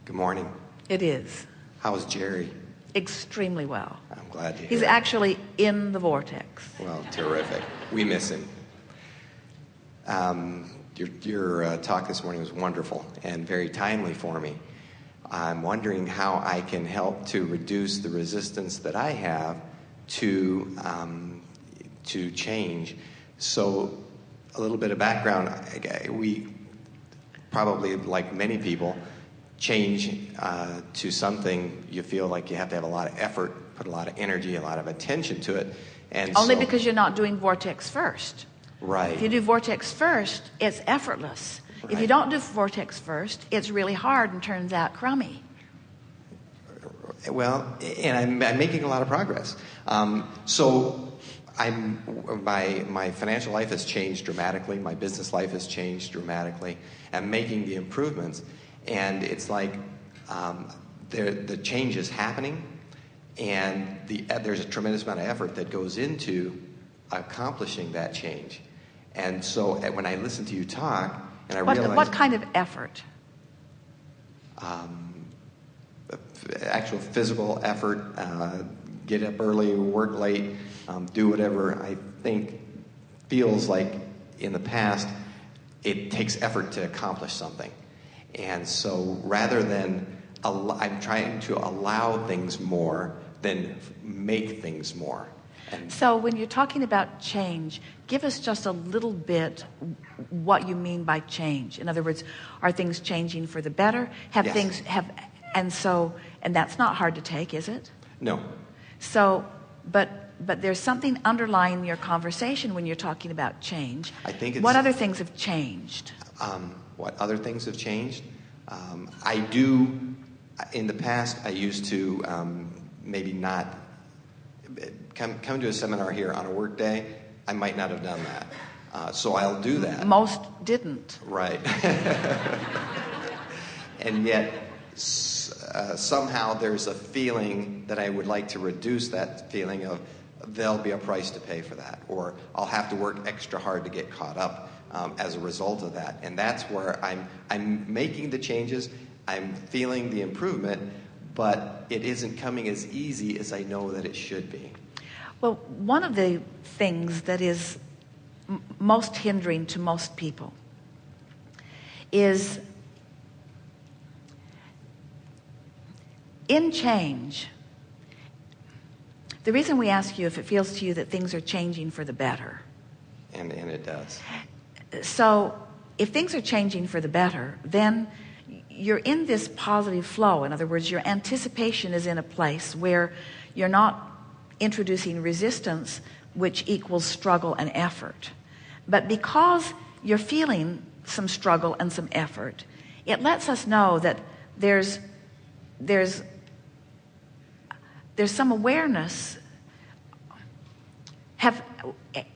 Good morning. It is. How's Jerry? Extremely well. I'm glad to hear He's it. actually in the vortex. Well, terrific. We miss him. Your talk this morning was wonderful and very timely for me. I'm wondering how I can help to reduce the resistance that I have to change. So, a little bit of background. We probably, like many people, change to something you feel like you have to have a lot of effort, put a lot of energy, a lot of attention to it. And Only because you're not doing vortex first. Right. If you do vortex first, it's effortless. Right. If you don't do vortex first, it's really hard and turns out crummy. Well, and I'm making a lot of progress. So my financial life has changed dramatically. My business life has changed dramatically. I'm making the improvements, and it's like the change is happening, and there's a tremendous amount of effort that goes into accomplishing that change. And so when I listen to you talk, and I realize... What kind of effort? Actual physical effort, get up early, work late, do whatever I think feels like in the past it takes effort to accomplish something. And so rather than, I'm trying to allow things more than make things more. So when you're talking about change, give us just a little bit what you mean by change. In other words, are things changing for the better? Yes. And that's not hard to take, is it? No. So, but there's something underlying your conversation when you're talking about change. I think it's... What other things have changed? What other things have changed? I do, in the past, I used to maybe not come to a seminar here on a work day. I might not have done that. So I'll do that. Most didn't. Right. And yet, somehow there's a feeling that I would like to reduce that feeling of there'll be a price to pay for that, or I'll have to work extra hard to get caught up as a result of that. And that's where I'm making the changes, I'm feeling the improvement, but it isn't coming as easy as I know that it should be. Well, one of the things that is most hindering to most people is in change. The reason we ask you if it feels to you that things are changing for the better. And it does. So if things are changing for the better, then you're in this positive flow. In other words, your anticipation is in a place where you're not introducing resistance, which equals struggle and effort. But because you're feeling some struggle and some effort, it lets us know that there's some awareness.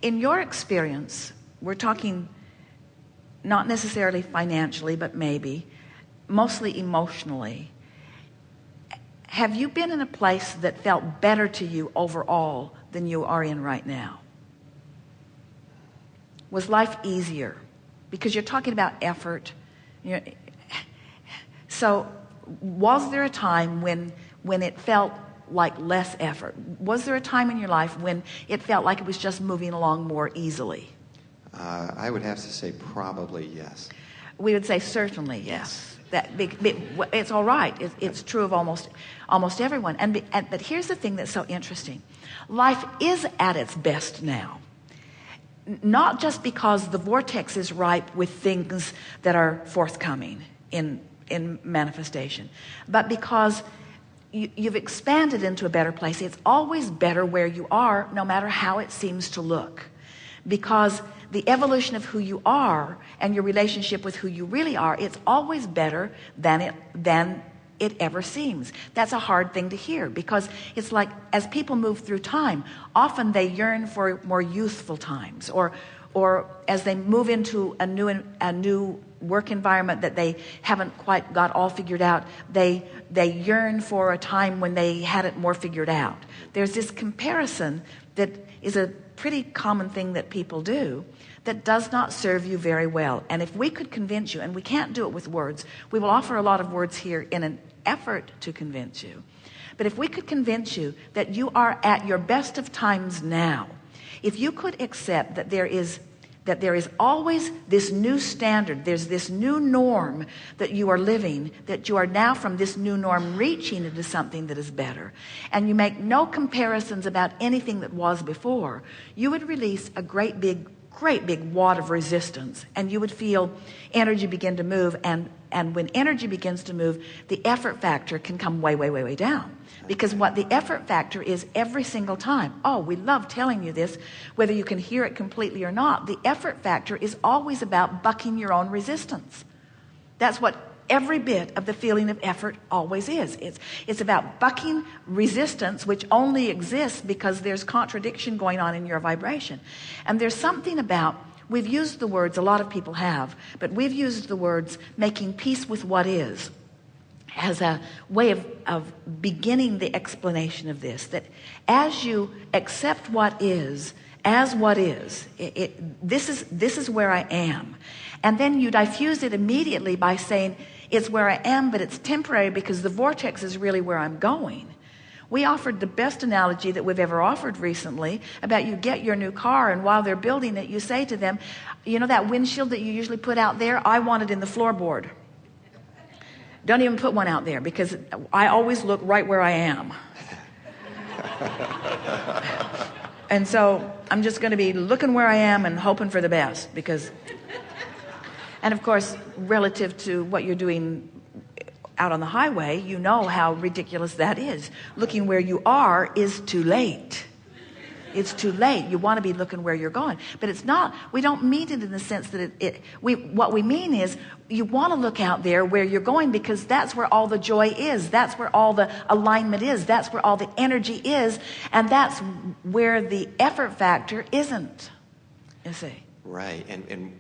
In your experience, we're talking not necessarily financially, but maybe, mostly emotionally, have you been in a place that felt better to you overall than you are in right now? Was life easier? Because you're talking about effort. So was there a time when it felt like less effort? Was there a time in your life when it felt like it was just moving along more easily? I would have to say probably yes. We would say certainly yes. It's all right. It's true of almost everyone. But here's the thing that's so interesting. Life is at its best now. Not just because the vortex is ripe with things that are forthcoming in manifestation, but because you've expanded into a better place. It's always better where you are, no matter how it seems to look. Because the evolution of who you are and your relationship with who you really are, it's always better than it ever seems. That's a hard thing to hear, because it's like as people move through time, often they yearn for more youthful times, or as they move into a new work environment that they haven't quite got all figured out, they yearn for a time when they had it more figured out. There's this comparison that is a pretty common thing that people do, that does not serve you very well. And if we could convince you, and we can't do it with words, we will offer a lot of words here in an effort to convince you. But if we could convince you that you are at your best of times now, if you could accept that there is always this new standard, there's this new norm that you are living, that you are now from this new norm reaching into something that is better, and you make no comparisons about anything that was before, you would release a great big wad of resistance, and you would feel energy begin to move, and when energy begins to move, the effort factor can come way down. Because what the effort factor is every single time, we love telling you this, whether you can hear it completely or not, the effort factor is always about bucking your own resistance. That's what every bit of the feeling of effort always is. It's about bucking resistance, which only exists because there's contradiction going on in your vibration. And there's something about, we've used the words, a lot of people have, but we've used the words making peace with what is as a way of beginning the explanation of this, that as you accept what is as what is, this is where I am, and then you diffuse it immediately by saying it's where I am, but it's temporary because the vortex is really where I'm going. We offered the best analogy that we've ever offered recently about you get your new car, and while they're building it, you say to them, you know that windshield that you usually put out there, I want it in the floorboard. Don't even put one out there because I always look right where I am. And so I'm just going to be looking where I am and hoping for the best and of course, relative to what you're doing out on the highway, you know how ridiculous that is. Looking where you are is too late. It's too late. You want to be looking where you're going. But it's not, we don't mean it in the sense that what we mean is you want to look out there where you're going because that's where all the joy is. That's where all the alignment is. That's where all the energy is. And that's where the effort factor isn't, you see. Right. And